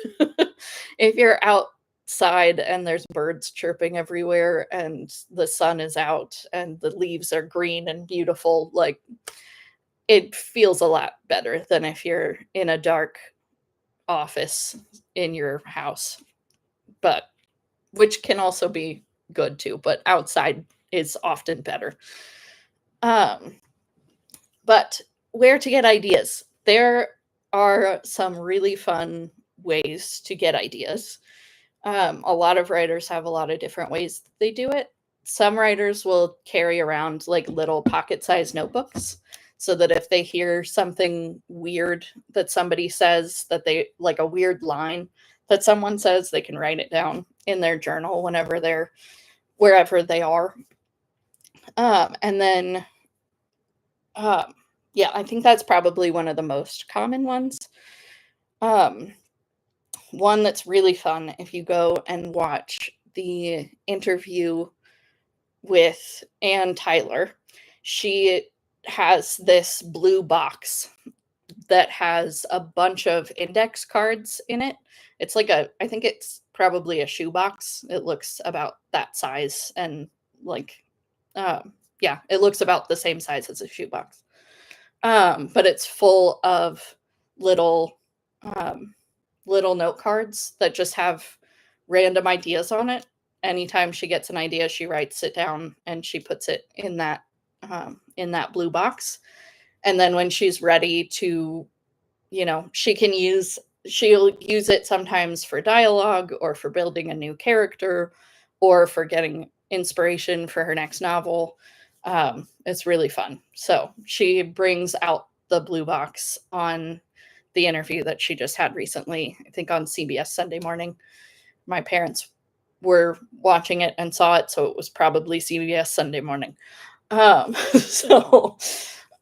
S1: If you're outside and there's birds chirping everywhere and the sun is out and the leaves are green and beautiful, like it feels a lot better than if you're in a dark office in your house. But which can also be good too, but outside is often better. Um, but where to get ideas? There are some really fun ways to get ideas. A lot of writers have a lot of different ways that they do it. Some writers will carry around like little pocket sized notebooks so that if they hear something weird that somebody says, that they like a weird line that someone says, they can write it down in their journal whenever they're wherever they are. And then Um, yeah, I think that's probably one of the most common ones. Um, One that's really fun if you go and watch the interview with Ann Tyler. She has this blue box that has a bunch of index cards in it. It's like a, I think it's probably a shoebox. It looks about that size and like, yeah, it looks about the same size as a shoebox. But it's full of little um, little note cards that just have random ideas on it. Anytime she gets an idea, she writes it down and she puts it in that blue box. And then when she's ready to, she'll use it sometimes for dialogue or for building a new character or for getting inspiration for her next novel. It's really fun. So she brings out the blue box on the interview that she just had recently, I think on CBS Sunday Morning. My parents were watching it and saw it, so it was probably CBS Sunday Morning. So,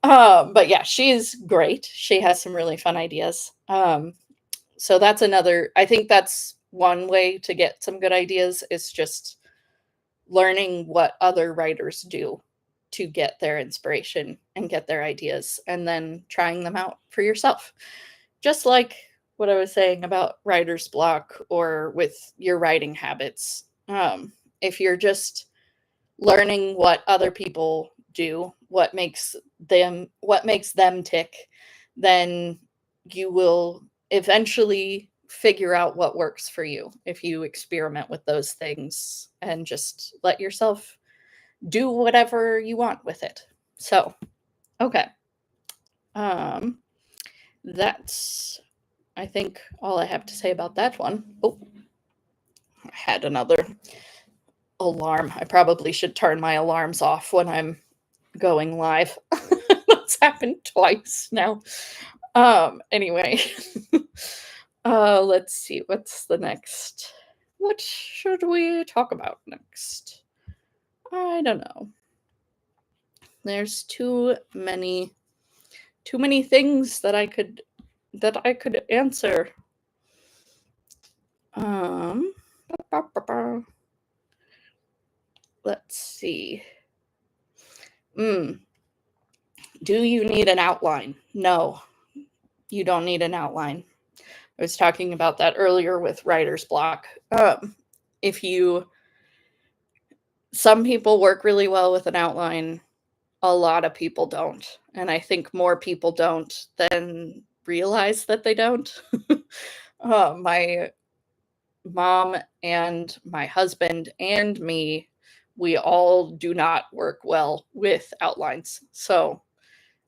S1: but yeah, she's great. She has some really fun ideas. So that's another, I think that's one way to get some good ideas is just learning what other writers do to get their inspiration and get their ideas and then trying them out for yourself. Just like what I was saying about writer's block or with your writing habits. If you're just learning what other people do, what makes them tick, then you will eventually figure out what works for you if you experiment with those things and just let yourself do whatever you want with it. So, okay. Um that's I think all I have to say about that one. Oh, I had another alarm. I probably should turn my alarms off when I'm going live. That's happened twice now. Anyway. Let's see, what's the next? What should we talk about next? I don't know. There's too many too many things that I could answer. Let's see. Do you need an outline? No, you don't need an outline. I was talking about that earlier with writer's block. If you, some people work really well with an outline, a lot of people don't. And I think more people don't than realize that they don't. My mom and my husband and me, we all do not work well with outlines. So,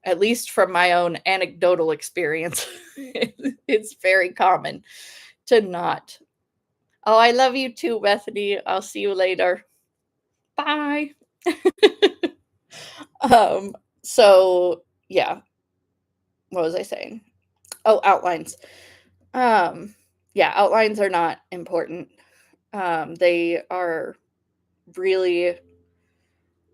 S1: at least from my own anecdotal experience, it's very common to not. Oh, I love you too, Bethany. I'll see you later. Bye. So yeah, what was I saying? Oh, outlines. Yeah, outlines are not important. They are really,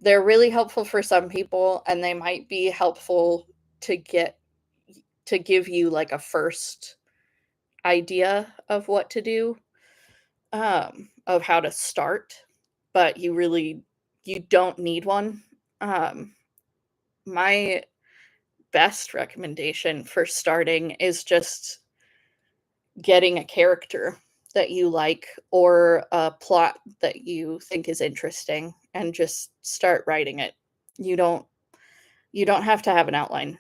S1: they're really helpful for some people, and they might be helpful to give you like a first idea of what to do, of how to start, but you don't need one. My best recommendation for starting is just getting a character that you like or a plot that you think is interesting and just start writing it. You don't have to have an outline.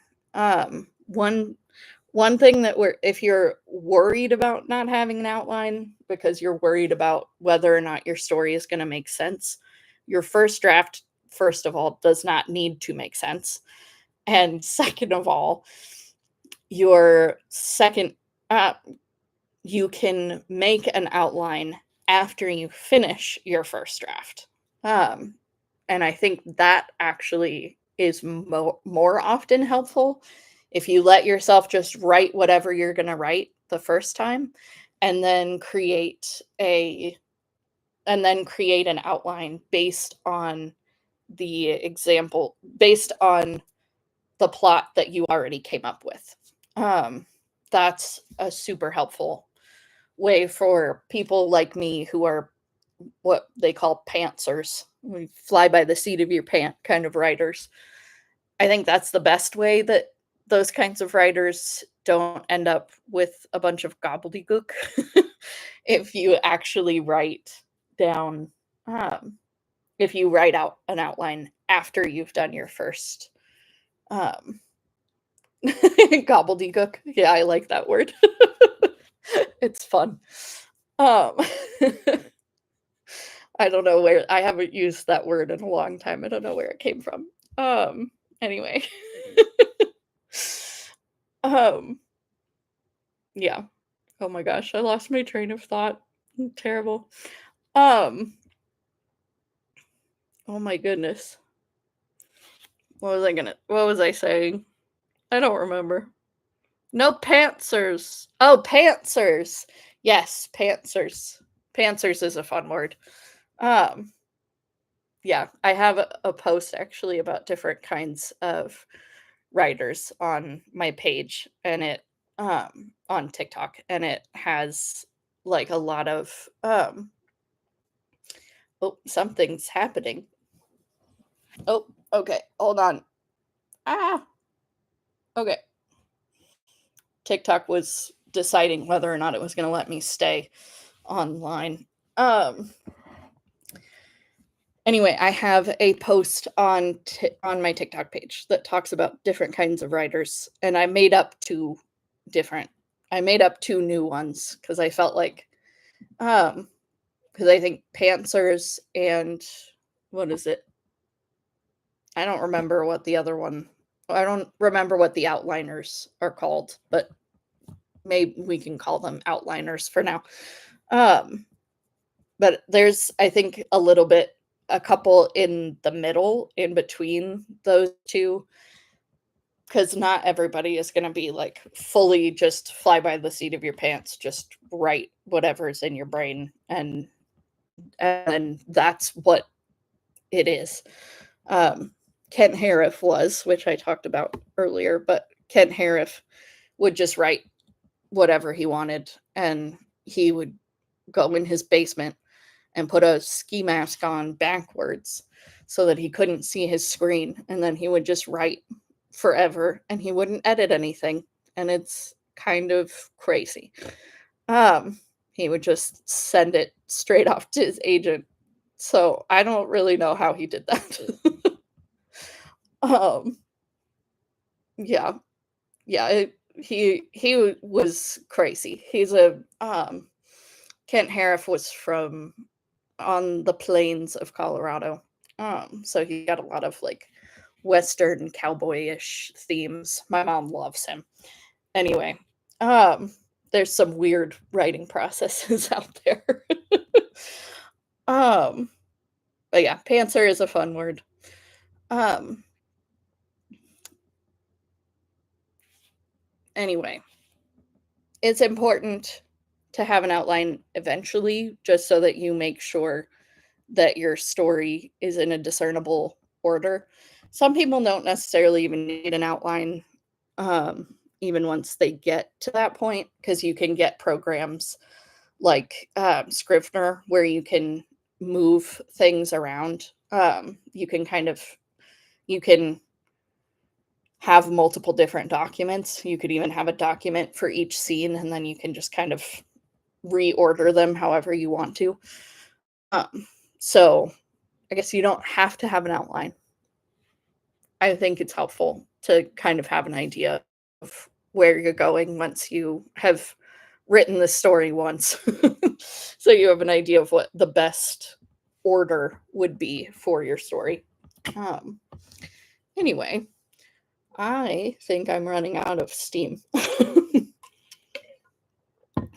S1: One thing that if you're worried about not having an outline because you're worried about whether or not your story is going to make sense, your first draft, first of all, does not need to make sense. And second of all, your second, you can make an outline after you finish your first draft. And I think that actually is more often helpful if you let yourself just write whatever you're going to write the first time and then create an outline based on based on the plot that you already came up with. That's a super helpful way for people like me who are what they call pantsers. We fly by the seat of your pant kind of writers. I think that's the best way that those kinds of writers don't end up with a bunch of gobbledygook. If you actually write down, if you write out an outline after you've done your first gobbledygook. Yeah, I like that word. It's fun. Um, I don't know where I haven't used that word in a long time. I don't know where it came from. Anyway. Yeah. Oh my gosh, I lost my train of thought. Terrible. Oh my goodness. What was I saying? I don't remember. No, pantsers. Oh, pantsers. Yes, pantsers. Pantsers is a fun word. Yeah, I have a post actually about different kinds of writers on my page, and it on TikTok, and it has like a lot of oh, something's happening. Oh, okay, hold on. Ah, okay. TikTok was deciding whether or not it was going to let me stay online. Anyway, I have a post on my TikTok page that talks about different kinds of writers, and I made up two new ones because I felt like, because I think pantsers and what is it? I don't remember what the other one. I don't remember what the outliners are called, but maybe we can call them outliners for now. But there's, I think, a couple in the middle in between those two, because not everybody is going to be like fully just fly by the seat of your pants, just write whatever's in your brain, and that's what it is. Kent Harif was, which I talked about earlier, but Kent Harif would just write whatever he wanted, and he would go in his basement and put a ski mask on backwards so that he couldn't see his screen, and then he would just write forever and he wouldn't edit anything, and it's kind of crazy. Um, he would just send it straight off to his agent. So I don't really know how he did that. um, yeah, yeah, he was crazy. He's a Kent Harif was from on the plains of Colorado. So he got a lot of like Western cowboyish themes. My mom loves him. Anyway, um, there's some weird writing processes out there. um, but yeah, pantser is a fun word. Um, anyway, it's important to have an outline eventually, just so that you make sure that your story is in a discernible order. Some people don't necessarily even need an outline, even once they get to that point, because you can get programs like Scrivener where you can move things around. You can kind of you can have multiple different documents. You could even have a document for each scene, and then you can just kind of reorder them however you want to. So I guess you don't have to have an outline. I think it's helpful to kind of have an idea of where you're going once you have written the story once. So you have an idea of what the best order would be for your story. Um, anyway, I think I'm running out of steam.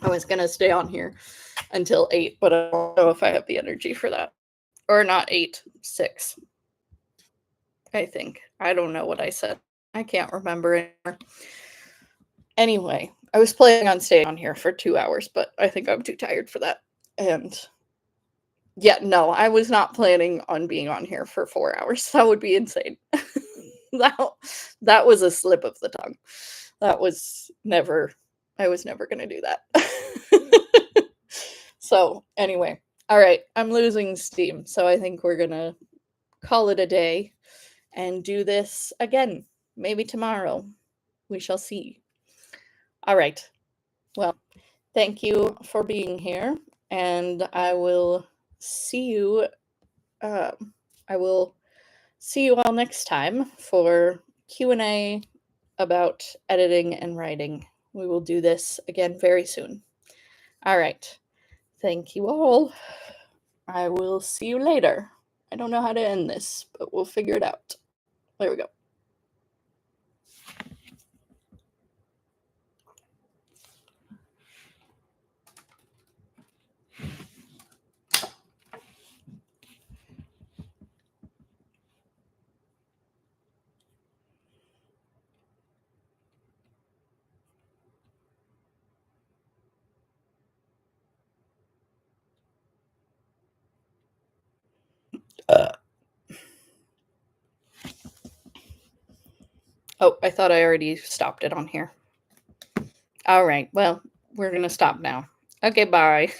S1: I was going to stay on here until 8, but I don't know if I have the energy for that. Or not 8, 6. I think. I don't know what I said. I can't remember anymore. Anyway, I was planning on staying on here for 2 hours, but I think I'm too tired for that. And yeah, no, I was not planning on being on here for 4 hours. That would be insane. that, that was a slip of the tongue. That was never, I was never going to do that. So, anyway, all right, I'm losing steam. So I think we're going to call it a day and do this again, maybe tomorrow. We shall see. All right. Well, thank you for being here, and I will see you. Um, I will see you all next time for Q&A about editing and writing. We will do this again very soon. All right. Thank you all. I will see you later. I don't know how to end this, but we'll figure it out. There we go. Oh, I thought I already stopped it on here. All right. Well, we're going to stop now. Okay, bye.